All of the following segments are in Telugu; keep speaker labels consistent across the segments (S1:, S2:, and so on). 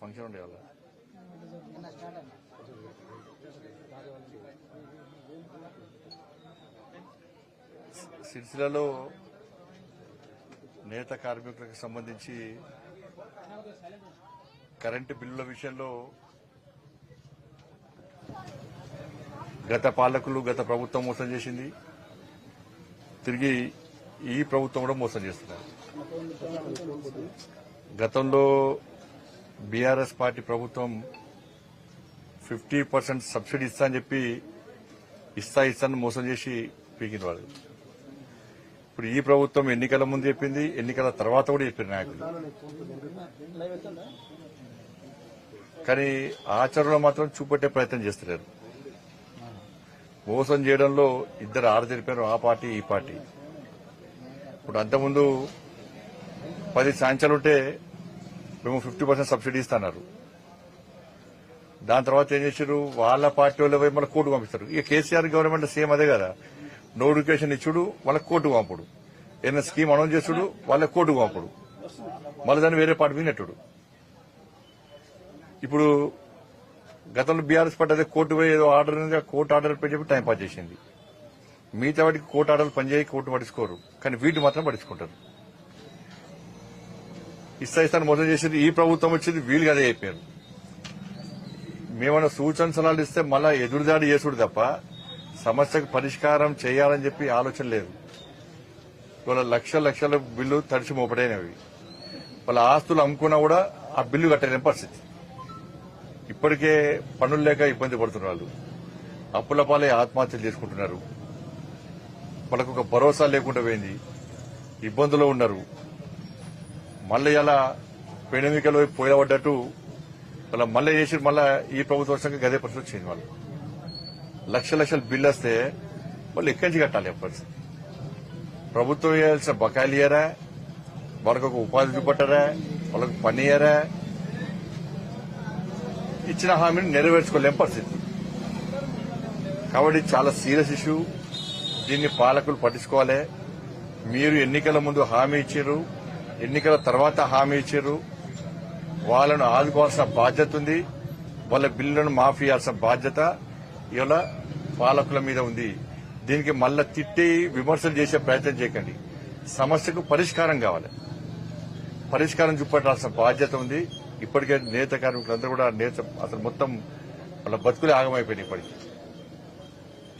S1: ఫంక్షన్ ఉండే వాళ్ళ సిరిసిల్లలో నేత కార్మికులకు సంబంధించి కరెంటు బిల్లుల విషయంలో గత పాలకులు గత ప్రభుత్వం మోసం చేసింది, తిరిగి ఈ ప్రభుత్వం కూడా మోసం చేస్తున్నారు. గతంలో బీఆర్ఎస్ పార్టీ ప్రభుత్వం 50% సబ్సిడీ ఇస్తా అని చెప్పి ఇస్తాను మోసం చేసి పీకిన వాళ్ళు. ఇప్పుడు ఈ ప్రభుత్వం ఎన్నికల ముందు చెప్పింది, ఎన్నికల తర్వాత కూడా చెప్పిన నాయకులు, కానీ ఆచరణలో మాత్రం చూపెట్టే ప్రయత్నం చేస్తున్నారు. మోసం చేయడంలో ఇద్దరు ఆరుతెరిపారు, ఆ పార్టీ ఈ పార్టీ. ఇప్పుడు అంతకుముందు 10 సంవత్సరాలుంటే మేము 50% సబ్సిడీ ఇస్తున్నారు. దాని తర్వాత ఏం చేశారు, వాళ్ళ పార్టీ వాళ్ళు పోయి మళ్ళీ కోర్టు పంపిస్తారు. ఇక కేసీఆర్ గవర్నమెంట్ సేమ్ అదే కదా, నోటిఫికేషన్ ఇచ్చుడు వాళ్ళ కోర్టు పంపుడు, ఏదైనా స్కీమ్ అనౌన్స్ చేసుడు వాళ్ళ కోర్టు పంపుడు, మళ్ళీ దాన్ని వేరే పార్టీ మీద నెట్టుడు. ఇప్పుడు గతంలో బీఆర్ఎస్ పార్టీ అదే కోర్టు పోయి ఏదో ఆర్డర్ ఉంది, కోర్టు ఆర్డర్ పై చెప్పి టైం పాస్ చేసింది. మిగతా వాటికి కోర్టు ఆర్డర్లు పనిచేయి, కోర్టు పట్టించుకోరు, కానీ వీటి మాత్రం పట్టించుకుంటారు. ఇస్తాను మోసం చేసేది ఈ ప్రభుత్వం వచ్చింది, వీళ్ళు అదే అయిపోయారు. మేమన్నా సూచన సలహాలు ఇస్తే మళ్ళా ఎదురుదాడి చేసుడు తప్ప సమస్యకు పరిష్కారం చేయాలని చెప్పి ఆలోచన లేదు. వాళ్ళ లక్షల బిల్లు తడిచి మోపడైనవి, వాళ్ళ ఆస్తులు అమ్ముకున్నా కూడా ఆ బిల్లు కట్టలేని పరిస్థితి. ఇప్పటికే పనులు లేక ఇబ్బంది పడుతున్నారు వాళ్ళు, అప్పుల పాలే ఆత్మహత్యలు చేసుకుంటున్నారు. వాళ్ళకు ఒక భరోసా లేకుండా పోయింది, ఇబ్బందుల్లో ఉన్నారు. మళ్ళీ ఇలా పెణమికలు పోయబడ్డట్టు వాళ్ళ మళ్ళీ చేసి మళ్ళా ఈ ప్రభుత్వ వర్షంగా గదే పరిస్థితి వచ్చింది. వాళ్ళు లక్షల బిల్లు వస్తే వాళ్ళు ఎక్కడి నుంచి కట్టాలి పరిస్థితి. ప్రభుత్వం వేయాల్సిన బకాయిలు ఇయ్యారా, వాళ్ళకు ఒక ఉపాధి చూపట్టారా, వాళ్ళకు పని ఇయ్యారా, ఇచ్చిన హామీని నెరవేర్చుకోలేని పరిస్థితి. కాబట్టి చాలా సీరియస్ ఇష్యూ, దీన్ని పాలకులు పట్టించుకోవాలి. మీరు ఎన్నికల ముందు హామీ ఇచ్చారు, ఎన్నికల తర్వాత హామీ ఇచ్చారు, వాళ్ళను ఆదుకోవాల్సిన బాధ్యత ఉంది, వాళ్ళ బిల్లులను మాఫీ చేయాల్సిన బాధ్యత ఇవాళ పాలకుల మీద ఉంది. దీనికి మళ్ళా తిట్టి విమర్శలు చేసే ప్రయత్నం చేయకండి. సమస్యకు పరిష్కారం కావాలి, పరిష్కారం చూపెట్టాల్సిన బాధ్యత ఉంది. ఇప్పటికే నేత కార్మికులందరూ కూడా అసలు మొత్తం వాళ్ళ బతుకులే ఆగమైపోయినాయి. ఇప్పటికీ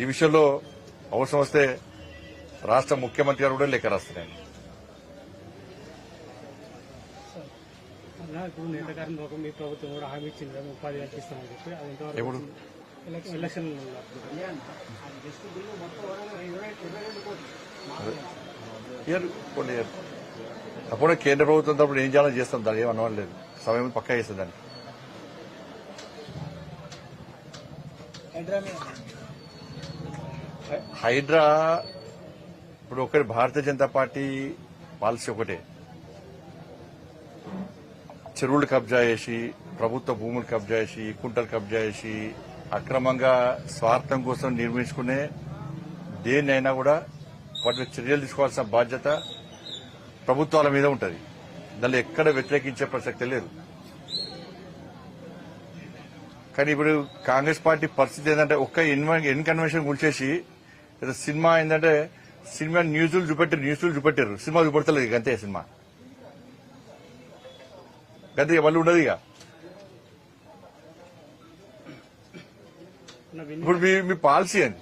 S1: ఈ విషయంలో అవసరం వస్తే రాష్ట్ర ముఖ్యమంత్రి గారు కూడా లేఖ రాస్తున్నాయి.
S2: ఇప్పుడు నేత కార్మికులకు మీ ప్రభుత్వం కూడా హామీ ఇచ్చింది, ఉపాధి కల్పిస్తామని చెప్పి, అది
S1: ఎప్పుడు
S2: ఎలక్షన్
S1: అప్పుడే కేంద్ర ప్రభుత్వం తప్పుడు ఏం చేయాలని చేస్తాం, దాన్ని ఏం అనవలేదు, సమయం పక్కా చేస్తుంది దాన్ని. హైడ్రా ఇప్పుడు ఒకటి భారతీయ జనతా పార్టీ పాలసీ ఒకటే, చెరువులు కబ్జా చేసి, ప్రభుత్వ భూములు కబ్జా చేసి, కుంటలు కబ్జా చేసి, అక్రమంగా స్వార్థం కోసం నిర్మించుకునే దేన్నైనా కూడా వాటిని చర్యలు తీసుకోవాల్సిన బాధ్యత ప్రభుత్వాల మీద ఉంటుంది. దాన్ని ఎక్కడ వ్యతిరేకించే ప్రసక్తి లేదు. కానీ ఇప్పుడు కాంగ్రెస్ పార్టీ పరిస్థితి ఏంటంటే ఒక్క ఇన్కన్వెన్షన్ కూల్చేసి సినిమా ఏంటంటే సినిమా న్యూస్లు చూపెట్టారు, సినిమా చూపెడతలేదు. ఇక అంతే సినిమా గంతే, మళ్ళీ ఉండదు. ఇక ఇప్పుడు మీ పాలసీ ఏంది,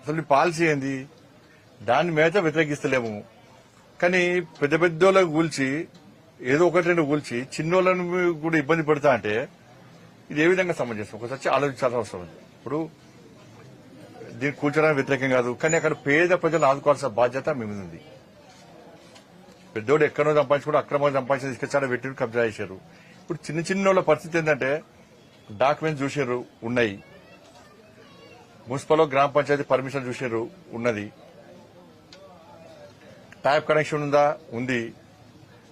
S1: అసలు మీ పాలసీ ఏంది? దాని మీద వ్యతిరేకిస్తలేము, కానీ పెద్ద పెద్దోళ్ళకు కూల్చి ఏదో ఒకటి రెండు కూల్చి చిన్నోళ్ళను కూడా ఇబ్బంది పెడతా అంటే ఇది ఏ విధంగా సమంజసం? ఒకసారి ఆలోచించాల్సిన అవసరం ఉంది. ఇప్పుడు దీన్ని కూల్చడానికి వ్యతిరేకం కాదు, కానీ అక్కడ పేద ప్రజలు ఆదుకోవాల్సిన బాధ్యత మీ మీద ఉంది. పెద్దోడు ఎక్కడో సంపాదించుకుంటూ అక్రమంగా సంపాదించి తీసుకొచ్చాడో పెట్టి కబ్జా చేశారు. ఇప్పుడు చిన్నోళ్ళ పరిస్థితి ఏంటంటే డాక్యుమెంట్స్ చూసారు, ఉన్నాయి. మున్సిపల్ గ్రామ పంచాయతీ పర్మిషన్ చూసారు, ఉన్నది. ట్యాప్ కనెక్షన్ ఉందా? ఉంది.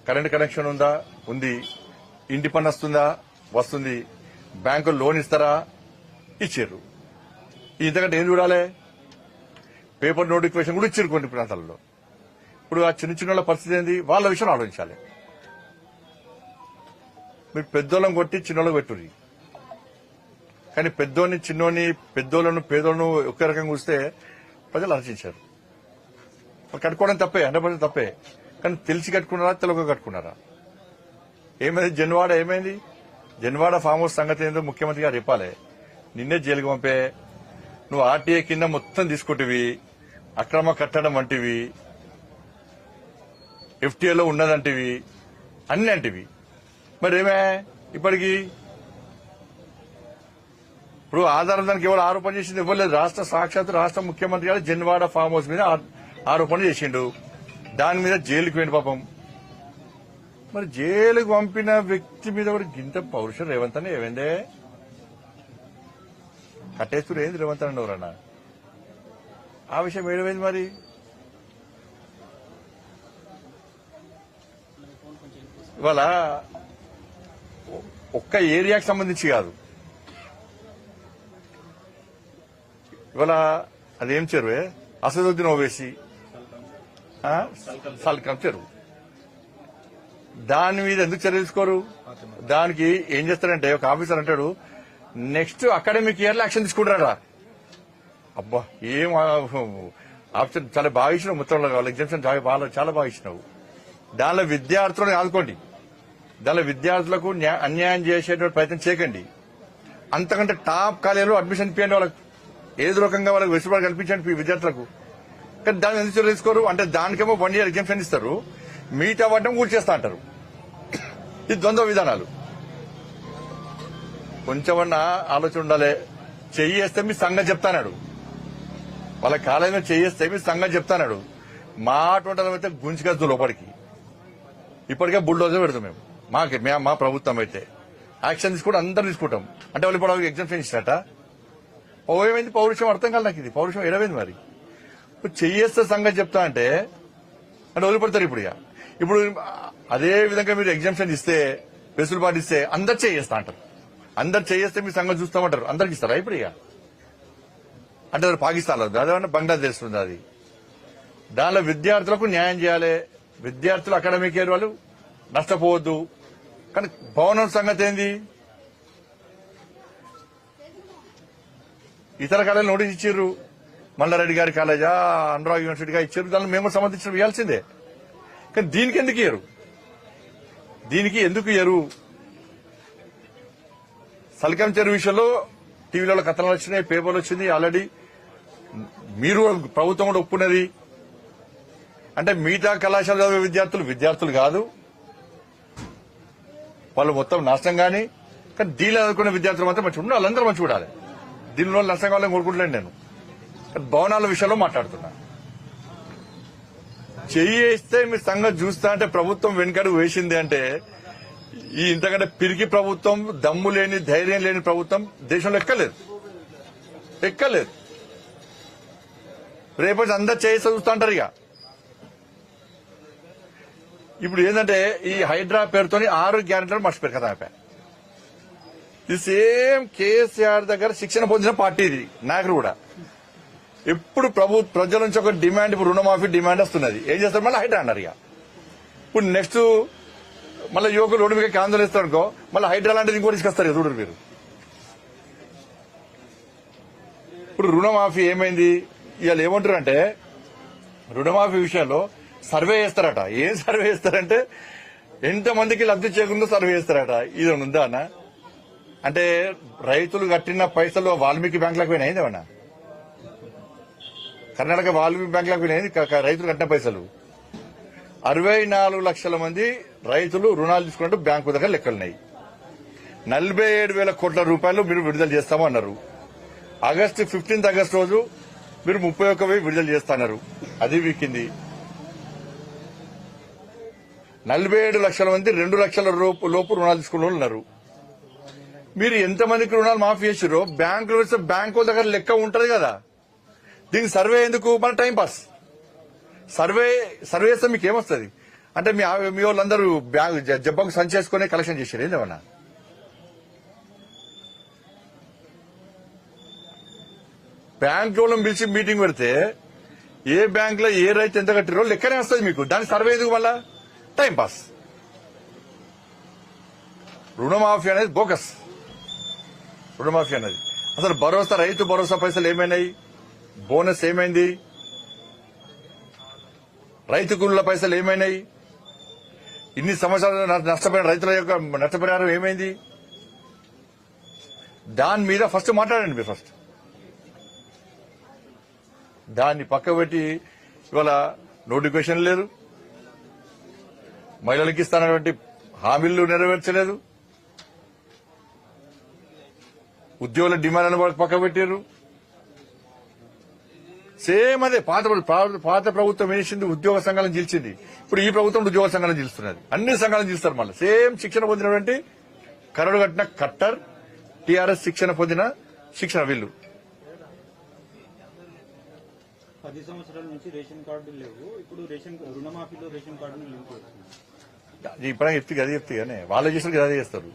S1: కరెంట్ కనెక్షన్ ఉందా? ఉంది. ఇంటి పన్ను వస్తుందా? వస్తుంది. బ్యాంకులు లోన్ ఇస్తారా? ఇచ్చారు. ఇంతకంటే ఏం చూడాలి? పేపర్ నోటిఫికేషన్ కూడా ఇచ్చారు కొన్ని ప్రాంతాలలో. ఇప్పుడు ఇప్పుడు ఆ చిన్న చిన్న పరిస్థితి ఏంది, వాళ్ళ విషయం ఆలోచించాలి. మీరు పెద్దోళ్ళని కొట్టి చిన్నోళ్ళకి పెట్టుర్రి, కానీ పెద్దోని చిన్నోని పెద్దోళ్ళను పేదోళ్ళను ఒకే రకంగా చూస్తే ప్రజలు ఆలోచించారు. కట్టుకోవడం తప్పే, 100% తప్పే. కానీ తెలిసి కట్టుకున్నారా, తెలియక కట్టుకున్నారా? ఏమైంది జన్వాడ, ఏమైంది జన్వాడ ఫామ్ హౌస్ సంగతి ఏందో ముఖ్యమంత్రి గారు చెప్పాలి. నిన్నే జైలుకి పంపే, నువ్వు ఆర్టీఏ కింద మొత్తం తీసుకుంటేవి, అక్రమ కట్టడం వంటివి, ఎఫ్టీఏలో ఉన్నదంటివి, అన్ని అంటివి. మరి ఏమే ఇప్పటికి? ఇప్పుడు ఆధారం దానికి ఎవరు ఆరోపణ చేసింది ఇవ్వలేదు. సాక్షాత్ రాష్ట్ర ముఖ్యమంత్రి గారు జన్వాడ ఫామ్ హౌస్ మీద ఆరోపణ చేసిండు. దాని మీద జైలుకి పోయింది పాపం. మరి జైలుకు పంపిన వ్యక్తి మీద కూడా గింత పౌరుషం రేవంత్ అని ఏమైందే? కట్టేస్తూ ఏంది రేవంత్ అని ఎవరన్నా? ఆ విషయం ఏమైంది మరి? ఇవాళ ఒక్క ఏరియాకి సంబంధించి కాదు, ఇవాళ అదేం చెరువే, అసదుద్దీన్ ఓవేసి సల్కం చెరువు, దాని మీద ఎందుకు చర్య తీసుకోరు? దానికి ఏం చేస్తారంటే ఒక ఆఫీసర్ అంటాడు, నెక్స్ట్ అకాడమిక్ ఇయర్ లో యాక్షన్ తీసుకుంటారా. అబ్బా, ఏం ఆప్షన్ చాలా బాగా ఇచ్చినావు. మొత్తంలో వాళ్ళ ఎగ్జామ్షన్ చాలా బాగా ఇచ్చినావు. దానిలో విద్యార్థులను ఆదుకోండి, దానిలో విద్యార్థులకు అన్యాయం చేసేటువంటి ప్రయత్నం చేయకండి. అంతకంటే టాప్ కాలేజీలో అడ్మిషన్ ఇప్పియండి, వాళ్ళకు ఏదో రకంగా వాళ్ళకి వెసులుబాటు కల్పించండి విద్యార్థులకు. కానీ దాన్ని ఎందుకు చర్య తీసుకోరు? అంటే దానికేమో 1 year ఎగ్జామ్షన్ ఇస్తారు, మిగతా వాటం కూర్చేస్తా అంటారు. ఇది ద్వంద్వ విధానాలు. కొంచెమన్నా ఆలోచన ఉండాలి. చెయ్యేస్తే మీ సంగతి చెప్తానాడు, వాళ్ళ కాలేజీలో చెయ్యేస్తే మీ సంగతి చెప్తానాడు. మా అటువంటి గుంజుకొద్దు లోపలికి. ఇప్పటికే బుల్డోజర్ పెడతాం మేము, మా ప్రభుత్వం అయితే యాక్షన్ తీసుకుంటే అందరూ తీసుకుంటాం. అంటే వాళ్ళు ఇప్పుడు ఎగ్జామ్షన్ ఇచ్చినట్ట ఏమైంది? పౌరుషం అర్థం కాదు నాకు. ఇది పౌరుషం ఏడమైంది మరి? చెయ్యేస్తే సంగతి చెప్తా అంటే వదిలిపెడతారు. ఇప్పుడు అదే విధంగా మీరు ఎగ్జామ్షన్ ఇస్తే, వెసులుబాటు ఇస్తే అందరు చేయేస్తా అంటారు. అందరు చేయేస్తే మీ సంగతి చూస్తామంటారు. అందరికి ఇస్తారా ఇప్పుడు? అంటే పాకిస్తాన్ లో అదేమన్నా బంగ్లాదేశ్ ఉంది. అది దానిలో విద్యార్థులకు న్యాయం చేయాలి. విద్యార్థులు అకాడమిక్ ఇయర్ వాళ్ళు నష్టపోవద్దు. కానీ భవనం సంగతి ఏంది? ఇతర కాలేజీలు నోటీస్ ఇచ్చారు. మల్లారెడ్డి గారి కాలేజా, అనురాగ్ యూనివర్సిటీగా ఇచ్చారు. దానిలో మేము సంబంధించిన ఇవ్వాల్సిందే. కానీ దీనికి ఎందుకు ఇయ్యరు? దీనికి ఎందుకు ఇయ్యరు? సల్కం చెరువు విషయంలో టీవీలలో కథనాలు వచ్చినాయి, పేపర్లు వచ్చింది. ఆల్రెడీ మీరు ప్రభుత్వం కూడా ఒప్పుకున్నది. అంటే మిగతా కళాశాల చదివే విద్యార్థులు కాదు, వాళ్ళు మొత్తం నాశనం. కానీ దీనిలో చదువుకునే విద్యార్థులు మాత్రం మంచిగా ఉండాలి, వాళ్ళందరూ మంచిగా ఉండాలి. దీనిలో నష్టం కావాలని కోరుకుంటలేను నేను. భవనాల విషయంలో మాట్లాడుతున్నా. చెయ్యేస్తే మీ సంగతి చూస్తా అంటే ప్రభుత్వం వెనుకడుగు వేసింది అంటే ఈ ఇంతకంటే పిరికి ప్రభుత్వం, దమ్ము లేని ధైర్యం లేని ప్రభుత్వం దేశంలో ఎక్కలేదు. రేపటి అందరు చేయిస్తా చూస్తా అంటారు. ఇప్పుడు ఏంటంటే ఈ హైడ్రా పేరుతోని 6 గ్యారెంటీలు మర్చిపోయారు కదా. ఇది సేమ్ కేసీఆర్ దగ్గర శిక్షణ పొందిన పార్టీ ఇది. నాయకులు కూడా ఎప్పుడు ప్రజల నుంచి ఒక డిమాండ్, ఇప్పుడు రుణమాఫీ డిమాండ్ వస్తున్నది. ఏం చేస్తారు? మళ్ళీ హైడ్రా అన్నారు. ఇప్పుడు నెక్స్ట్ మళ్ళీ యువకులు రోడ్డు మీద ఆందోళన ఇస్తారు అనుకో, మళ్ళీ హైడ్రా లాంటిది ఇంకోటి తీసుకొస్తారు. చూడరు మీరు. ఇప్పుడు రుణమాఫీ ఏమైంది? ఇవాళ ఏమంటారు అంటే రుణమాఫీ విషయంలో సర్వే చేస్తారట. ఏం సర్వే చేస్తారంటే ఎంతమందికి లబ్ధి చేకూరిందో సర్వే చేస్తారట. ఇది ఉందా అన్న? అంటే రైతులు కట్టిన పైసలు వాల్మీకి బ్యాంకులకు పోయినాయి ఏమన్నా? కర్ణాటక వాల్మీకి బ్యాంకులకు పోయినాయి రైతులు కట్టిన పైసలు. 64 లక్షల మంది రైతులు రుణాలు తీసుకున్నట్టు బ్యాంకు దగ్గర లెక్కలున్నాయి. 47,000 కోట్ల రూపాయలు మీరు విడుదల చేస్తామన్నారు. ఆగస్టు 15 ఆగస్టు రోజు మీరు 31,000 విడుదల చేస్తున్నారు. అది వీకింది. 47 లక్షల మంది 2 లక్షల లోపు రుణాలు తీసుకున్న వాళ్ళు ఉన్నారు. మీరు ఎంతమందికి రుణాలు మాఫీ చేసారో బ్యాంకులు వస్తే బ్యాంకుల దగ్గర లెక్క ఉంటది కదా. దీనికి సర్వే ఎందుకు? మన టైం పాస్. సర్వే చేస్తే మీకు ఏమొస్తుంది? అంటే మీ వాళ్ళందరూ జబ్బకు సంచేసుకునే కలెక్షన్ చేశారు ఏందేమన్నా? బ్యాంక్ వాళ్ళని పిలిచి మీటింగ్ పెడితే ఏ బ్యాంక్ లో ఏ రైతు ఎంత కట్టిరో లెక్కనే వస్తుంది మీకు. దాని సర్వే ఎందుకు మళ్ళా? Time pass. రుణమాఫీ అనేది బోకస్. రుణమాఫీ అనేది అసలు భరోసా, రైతు భరోసా పైసలు ఏమైనాయి? బోనస్ ఏమైంది? రైతు కూలీల పైసలు ఏమైనాయి? ఇన్ని సంవత్సరాలు నష్టపోయిన రైతుల యొక్క నష్టపరిహారం ఏమైంది? దాని మీద ఫస్ట్ మాట్లాడండి మీరు. ఫస్ట్ దాన్ని పక్క పెట్టి ఇవాళ నోటిఫికేషన్ లేదు, మహిళలకు ఇస్తానటువంటి హామీలు నెరవేర్చలేదు, ఉద్యోగుల డిమాండ్లను పక్క పెట్టారు. సేమ్ అదే పాత ప్రభుత్వం ఏం చేసింది? ఉద్యోగ సంఘాలను గెలిచింది. ఇప్పుడు ఈ ప్రభుత్వం ఉద్యోగ సంఘాలను గెలుస్తున్నది. అన్ని సంఘాలను గెలుస్తారు. మళ్ళీ సేమ్ శిక్షణ పొందినటువంటి కరడు కట్టిన కట్టర్ టీఆర్ఎస్ శిక్షణ పొందిన శిక్షణ వీళ్ళు.
S3: 10 సంవత్సరాల నుంచి రేషన్ కార్డులు లేవు. ఇప్పుడు రుణమాఫీలో రేషన్ కార్డును లింక్ అవుతుంది.
S1: ఇప్పుడు చెప్తే అది చెప్తే కానీ వాళ్ళు చేసిన అదే చేస్తారు.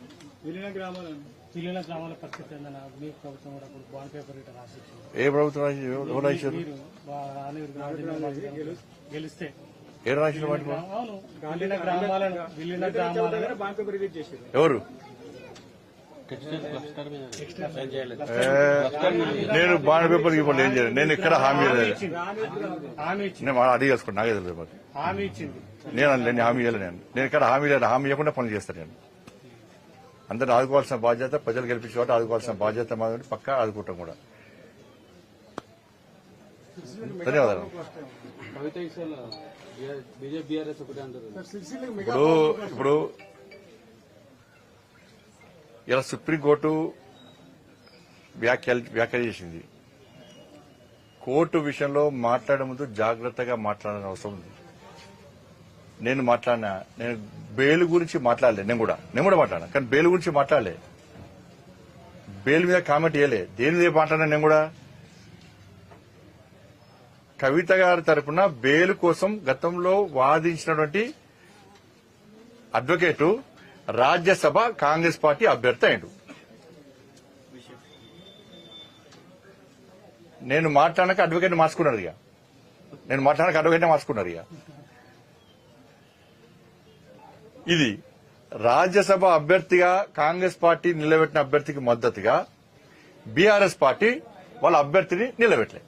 S2: విలీన గ్రామాల పరిస్థితి ఏందన్నా? మీ ప్రభుత్వం కూడా ఇప్పుడు బాండ్ పేపర్ ఇట్లా రాసిచ్చింది.
S1: ఏ ప్రభుత్వం ఎవరు రాశారు?
S2: మీరు గెలిస్తే
S1: ఏ రాసిన వాటి
S2: అవును విలీన గ్రామాలను బాండ్ పేపర్ రిలీజ్ చేశారు.
S1: ఎవరు? నేను బాండ్ పేపర్ ఇప్పుడు ఏం చేయలేదు. నేను ఇక్కడ హామీ లేదు. నేను అడిగి వేసుకోండి. నాకే తెలియదు. మరి
S2: హామీ ఇచ్చింది.
S1: నేను హామీ ఇవ్వలేదు. నేను ఇక్కడ హామీ లేదు. హామీ ఇవ్వకుండా పనులు చేస్తాను. నేను అందరిని ఆదుకోవాల్సిన బాధ్యత, ప్రజలు గెలిపించే వాటి ఆదుకోవాల్సిన బాధ్యత మాది. పక్కా ఆదుకుంటాం కూడా. ధన్యవాదాలు. ఇప్పుడు ఇలా సుప్రీంకోర్టు వ్యాఖ్యలు చేసింది. కోర్టు విషయంలో మాట్లాడే ముందు జాగ్రత్తగా మాట్లాడాల్సిన అవసరం ఉంది. నేను బెయిల్ గురించి మాట్లాడలే. నేను కూడా మాట్లాడా, కానీ బెయిల్ గురించి మాట్లాడలే. బెయిల్ మీద కామెంట్ చేయలే. దేని మీద మాట్లాడినా నేను కూడా కవిత గారి తరపున బెయిల్ కోసం గతంలో వాదించినటువంటి అడ్వకేటు రాజ్యసభ కాంగ్రెస్ పార్టీ అభ్యర్థి అయ్యాడు. నేను మాట్లాడక అడ్వకేట్ మార్చుకున్నారు. ఇక నేను మాట్లాడక అడ్వకేట్ మార్చుకున్నారు. ఇక ఇది రాజ్యసభ అభ్యర్థిగా కాంగ్రెస్ పార్టీ నిలబెట్టిన అభ్యర్థికి మద్దతుగా బీఆర్ఎస్ పార్టీ వాళ్ళ అభ్యర్థిని నిలబెట్టలేదు.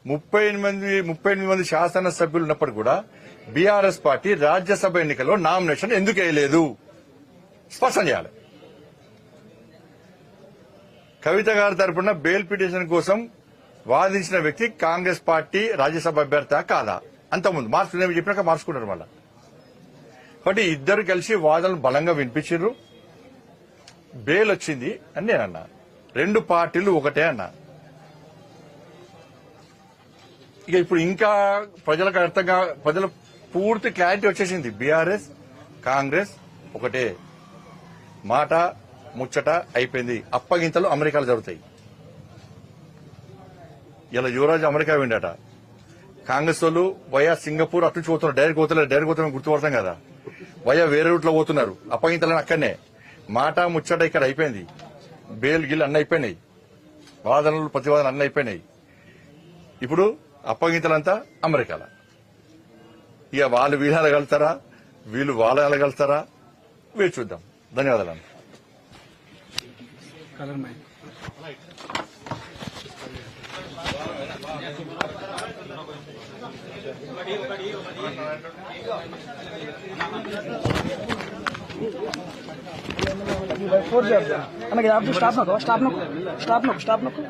S1: 38 మంది శాసనసభ్యులు ఉన్నప్పటికీ కూడా బీఆర్ఎస్ పార్టీ రాజ్యసభ ఎన్నికల్లో నామినేషన్ ఎందుకు వేయలేదు? స్పష్టం చేయాలి. కవిత గారి తరపున బెయిల్ పిటిషన్ కోసం వాదించిన వ్యక్తి కాంగ్రెస్ పార్టీ రాజ్యసభ అభ్యర్థి కాదా? అంతకుముందు మార్చుకునే చెప్పినాక మార్చుకున్నారు. మళ్ళా కాబట్టి ఇద్దరు కలిసి వాదనలు బలంగా వినిపించారు. బెయిల్ వచ్చింది అని నేనన్నా. రెండు పార్టీలు ఒకటే అన్నా. ఇక ఇప్పుడు ఇంకా ప్రజలకు అర్థంగా ప్రజల పూర్తి క్లారిటీ వచ్చేసింది. బీఆర్ఎస్ కాంగ్రెస్ ఒకటే. మాట ముచ్చట అయిపోయింది. అప్పగింతలు అమెరికాలో జరుగుతాయి. ఇలా యువరాజు అమెరికా విండట. కాంగ్రెస్ వాళ్ళు వయా సింగపూర్ అటు నుంచి పోతున్నారు. డైరెక్ట్ పోతలేదు గుర్తుపడతాం కదా. వయా వేరే రూట్ లో పోతున్నారు. అప్పగింతలని అక్కడనే. మాట ముచ్చట ఇక్కడ అయిపోయింది. బెయిల్ గిల్ అన్నీ అయిపోయినాయి. వాదనలు ప్రతివాదనలు అన్నీ అయిపోయినాయి. ఇప్పుడు అప్పగింతలంతా అమెరికాల. ఇక వాళ్ళు వీళ్ళు వెళ్ళగలుగుతారా, వీళ్ళు వాళ్ళు వెళ్ళగలుగుతారా? వేచి చూద్దాం. ధన్యవాదాలు.
S4: स्टाफ नको